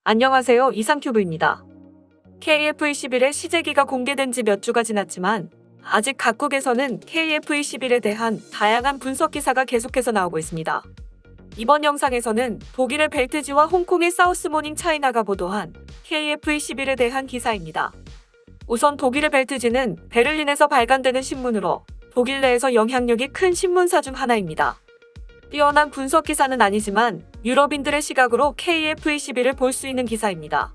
안녕하세요. 이상큐브입니다. KF-21의 시제기가 공개된 지 몇 주가 지났지만 아직 각국에서는 KF-21에 대한 다양한 분석 기사가 계속해서 나오고 있습니다. 이번 영상에서는 독일의 벨트지와 홍콩의 사우스모닝 차이나가 보도한 KF-21에 대한 기사입니다. 우선 독일의 벨트지는 베를린에서 발간되는 신문으로 독일 내에서 영향력이 큰 신문사 중 하나입니다. 뛰어난 분석 기사는 아니지만 유럽인들의 시각으로 KF-21을 볼 수 있는 기사입니다.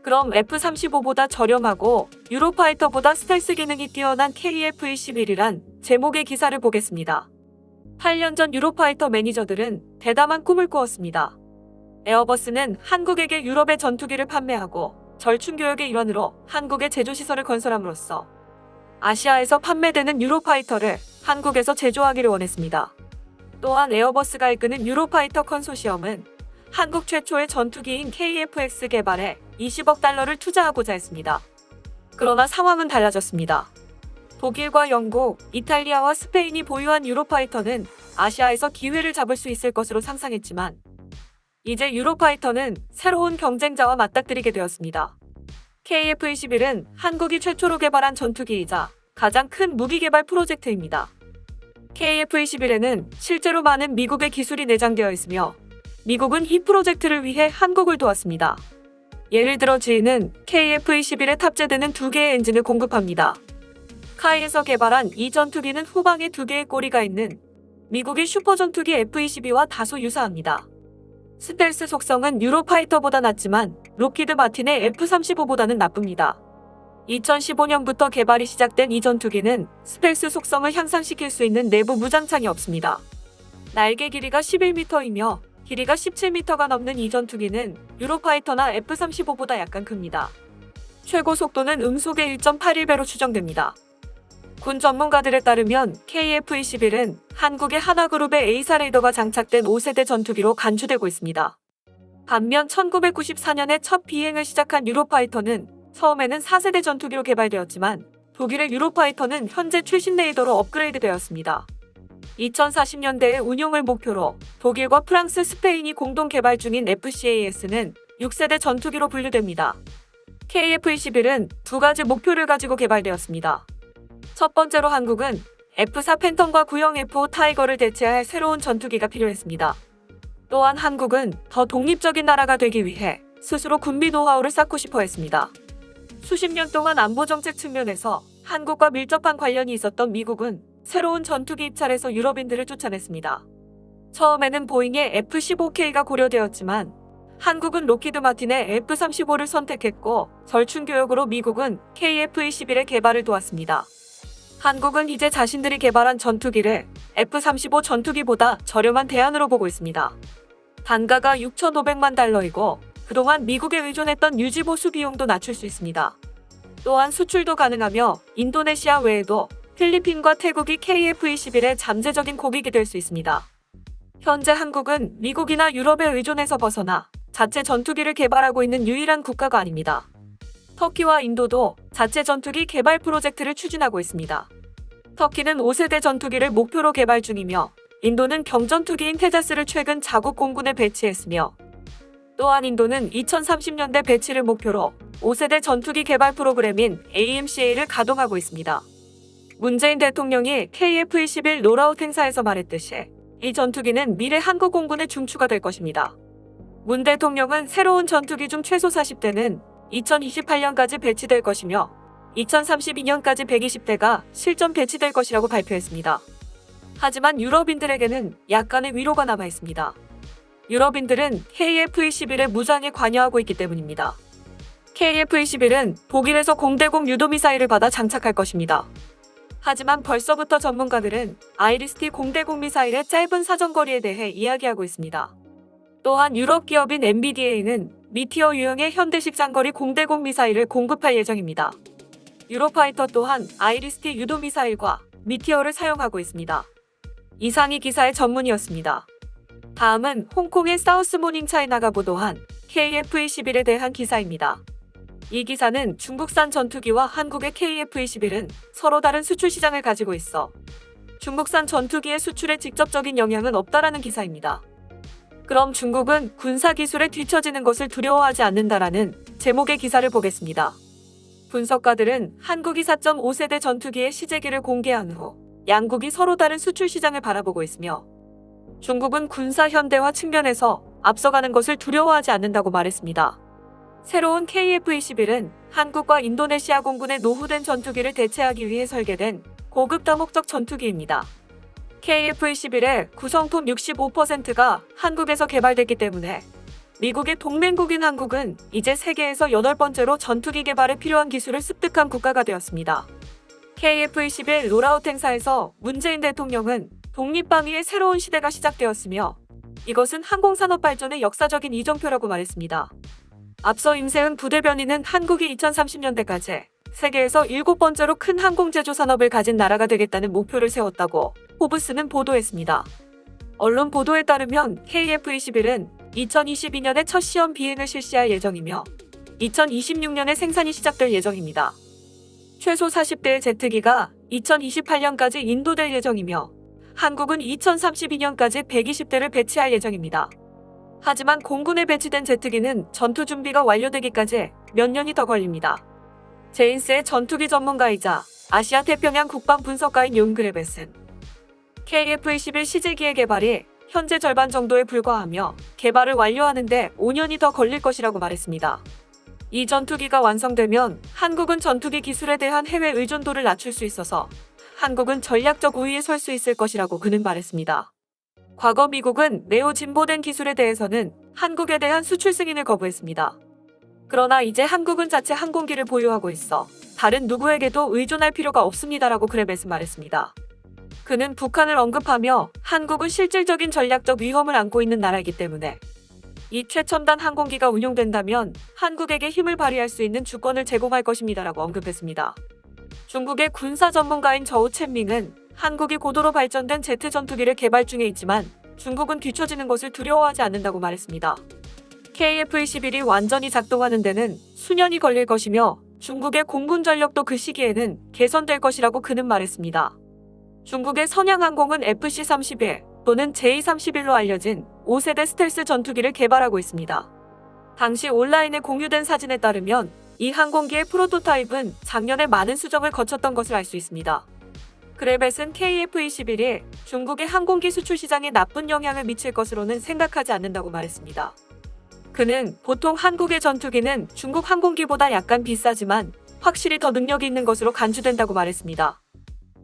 그럼 F-35보다 저렴하고 유로파이터보다 스텔스 기능이 뛰어난 KF-21이란 제목의 기사를 보겠습니다. 8년 전 유로파이터 매니저들은 대담한 꿈을 꾸었습니다. 에어버스는 한국에게 유럽의 전투기를 판매하고 절충교역의 일환으로 한국의 제조시설을 건설함으로써 아시아에서 판매되는 유로파이터를 한국에서 제조하기를 원했습니다. 또한 에어버스가 이끄는 유로파이터 컨소시엄은 한국 최초의 전투기인 KF-X 개발에 20억 달러를 투자하고자 했습니다. 그러나 상황은 달라졌습니다. 독일과 영국, 이탈리아와 스페인이 보유한 유로파이터는 아시아에서 기회를 잡을 수 있을 것으로 상상했지만 이제 유로파이터는 새로운 경쟁자와 맞닥뜨리게 되었습니다. KF-21은 한국이 최초로 개발한 전투기이자 가장 큰 무기 개발 프로젝트입니다. KF-21에는 실제로 많은 미국의 기술이 내장되어 있으며 미국은 이 프로젝트를 위해 한국을 도왔습니다. 예를 들어 GE는 KF-21에 탑재되는 2개의 엔진을 공급합니다. 카이에서 개발한 이 전투기는 후방에 2개의 꼬리가 있는 미국의 슈퍼전투기 F-22와 다소 유사합니다. 스텔스 속성은 유로파이터보다 낮지만 록히드 마틴의 F-35보다는 나쁩니다. 2015년부터 개발이 시작된 이 전투기는 스텔스 속성을 향상시킬 수 있는 내부 무장창이 없습니다. 날개 길이가 11m이며 길이가 17m가 넘는 이 전투기는 유로파이터나 F-35보다 약간 큽니다. 최고 속도는 음속의 1.81배로 추정됩니다. 군 전문가들에 따르면 KF-21은 한국의 하나그룹의 A사 레이더가 장착된 5세대 전투기로 간주되고 있습니다. 반면 1994년에 첫 비행을 시작한 유로파이터는 처음에는 4세대 전투기로 개발되었지만 독일의 유로파이터는 현재 최신 레이더로 업그레이드되었습니다. 2040년대의 운용을 목표로 독일과 프랑스, 스페인이 공동 개발 중인 FCAS는 6세대 전투기로 분류됩니다. KF-21은 2가지 목표를 가지고 개발되었습니다. 첫 번째로 한국은 F-4 팬텀과 구형 F-5 타이거를 대체할 새로운 전투기가 필요했습니다. 또한 한국은 더 독립적인 나라가 되기 위해 스스로 군비 노하우를 쌓고 싶어 했습니다. 수십 년 동안 안보정책 측면에서 한국과 밀접한 관련이 있었던 미국은 새로운 전투기 입찰에서 유럽인들을 쫓아냈습니다. 처음에는 보잉의 F-15K가 고려되었지만 한국은 록히드 마틴의 F-35를 선택했고 절충교역으로 미국은 KF-21의 개발을 도왔습니다. 한국은 이제 자신들이 개발한 전투기를 F-35 전투기보다 저렴한 대안으로 보고 있습니다. 단가가 6,500만 달러이고 그동안 미국에 의존했던 유지보수 비용도 낮출 수 있습니다. 또한 수출도 가능하며 인도네시아 외에도 필리핀과 태국이 KF-21의 잠재적인 고객이 될 수 있습니다. 현재 한국은 미국이나 유럽에 의존해서 벗어나 자체 전투기를 개발하고 있는 유일한 국가가 아닙니다. 터키와 인도도 자체 전투기 개발 프로젝트를 추진하고 있습니다. 터키는 5세대 전투기를 목표로 개발 중이며 인도는 경전투기인 테자스를 최근 자국 공군에 배치했으며 또한 인도는 2030년대 배치를 목표로 5세대 전투기 개발 프로그램인 AMCA를 가동하고 있습니다. 문재인 대통령이 KF-21 롤아웃 행사에서 말했듯이 이 전투기는 미래 한국 공군의 중추가 될 것입니다. 문 대통령은 새로운 전투기 중 최소 40대는 2028년까지 배치될 것이며 2032년까지 120대가 실전 배치될 것이라고 발표했습니다. 하지만 유럽인들에게는 약간의 위로가 남아 있습니다. 유럽인들은 KF-21의 무장에 관여하고 있기 때문입니다. KF-21은 독일에서 공대공 유도미사일을 받아 장착할 것입니다. 하지만 벌써부터 전문가들은 아이리스-T 공대공 미사일의 짧은 사정거리에 대해 이야기하고 있습니다. 또한 유럽 기업인 MBDA는 미티어 유형의 현대식 장거리 공대공 미사일을 공급할 예정입니다. 유로파이터 또한 아이리스-T 유도미사일과 미티어를 사용하고 있습니다. 이상이 기사의 전문이었습니다. 다음은 홍콩의 사우스모닝 차이나가 보도한 KF-21에 대한 기사입니다. 이 기사는 중국산 전투기와 한국의 KF-21은 서로 다른 수출 시장을 가지고 있어 중국산 전투기의 수출에 직접적인 영향은 없다라는 기사입니다. 그럼 중국은 군사기술에 뒤처지는 것을 두려워하지 않는다라는 제목의 기사를 보겠습니다. 분석가들은 한국이 4.5세대 전투기의 시제기를 공개한 후 양국이 서로 다른 수출 시장을 바라보고 있으며 중국은 군사 현대화 측면에서 앞서가는 것을 두려워하지 않는다고 말했습니다. 새로운 KF-21은 한국과 인도네시아 공군의 노후된 전투기를 대체하기 위해 설계된 고급 다목적 전투기입니다. KF-21의 구성품 65%가 한국에서 개발됐기 때문에 미국의 동맹국인 한국은 이제 세계에서 8번째로 전투기 개발에 필요한 기술을 습득한 국가가 되었습니다. KF-21 롤아웃 행사에서 문재인 대통령은 독립방위의 새로운 시대가 시작되었으며 이것은 항공산업 발전의 역사적인 이정표라고 말했습니다. 앞서 임세은 부대변인은 한국이 2030년대까지 세계에서 7번째로 큰 항공제조 산업을 가진 나라가 되겠다는 목표를 세웠다고 포브스는 보도했습니다. 언론 보도에 따르면 KF-21은 2022년에 첫 시험 비행을 실시할 예정이며 2026년에 생산이 시작될 예정입니다. 최소 40대의 제트기가 2028년까지 인도될 예정이며 한국은 2032년까지 120대를 배치할 예정입니다. 하지만 공군에 배치된 제트기는 전투 준비가 완료되기까지 몇 년이 더 걸립니다. 제인스의 전투기 전문가이자 아시아 태평양 국방 분석가인 윤그레벳은 KF-21 시제기의 개발이 현재 절반 정도에 불과하며 개발을 완료하는 데 5년이 더 걸릴 것이라고 말했습니다. 이 전투기가 완성되면 한국은 전투기 기술에 대한 해외 의존도를 낮출 수 있어서 한국은 전략적 우위에 설 수 있을 것이라고 그는 말했습니다. 과거 미국은 매우 진보된 기술에 대해서는 한국에 대한 수출 승인을 거부했습니다. 그러나 이제 한국은 자체 항공기를 보유하고 있어 다른 누구에게도 의존할 필요가 없습니다라고 그레벳은 말했습니다. 그는 북한을 언급하며 한국은 실질적인 전략적 위험을 안고 있는 나라이기 때문에 이 최첨단 항공기가 운용된다면 한국에게 힘을 발휘할 수 있는 주권을 제공할 것입니다라고 언급했습니다. 중국의 군사 전문가인 저우 첸밍은 한국이 고도로 발전된 제트 전투기를 개발 중에 있지만 중국은 뒤처지는 것을 두려워하지 않는다고 말했습니다. KF-21이 완전히 작동하는 데는 수년이 걸릴 것이며 중국의 공군 전력도 그 시기에는 개선될 것이라고 그는 말했습니다. 중국의 선양항공은 FC-31 또는 J-31로 알려진 5세대 스텔스 전투기를 개발하고 있습니다. 당시 온라인에 공유된 사진에 따르면 이 항공기의 프로토타입은 작년에 많은 수정을 거쳤던 것을 알 수 있습니다. 그레벳은 KF-21이 중국의 항공기 수출 시장에 나쁜 영향을 미칠 것으로는 생각하지 않는다고 말했습니다. 그는 보통 한국의 전투기는 중국 항공기보다 약간 비싸지만 확실히 더 능력이 있는 것으로 간주된다고 말했습니다.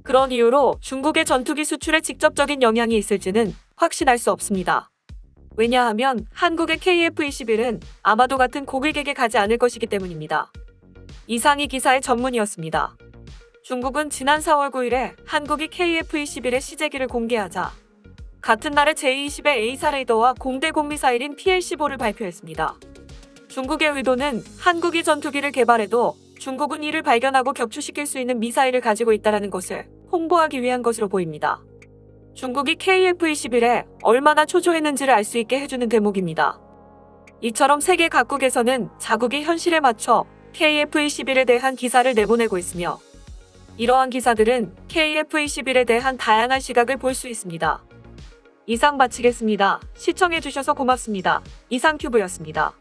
그런 이유로 중국의 전투기 수출에 직접적인 영향이 있을지는 확신할 수 없습니다. 왜냐하면 한국의 KF-21은 아마도 같은 고객에게 가지 않을 것이기 때문입니다. 이상이 기사의 전문이었습니다. 중국은 지난 4월 9일에 한국이 KF-21의 시제기를 공개하자 같은 날에 제-20의 A사 레이더와 공대공 미사일인 PL-15를 발표했습니다. 중국의 의도는 한국이 전투기를 개발해도 중국은 이를 발견하고 격추시킬 수 있는 미사일을 가지고 있다는 것을 홍보하기 위한 것으로 보입니다. 중국이 KF-21에 얼마나 초조했는지를 알 수 있게 해주는 대목입니다. 이처럼 세계 각국에서는 자국의 현실에 맞춰 KF-21에 대한 기사를 내보내고 있으며 이러한 기사들은 KF-21에 대한 다양한 시각을 볼 수 있습니다. 이상 마치겠습니다. 시청해주셔서 고맙습니다. 이상큐브였습니다.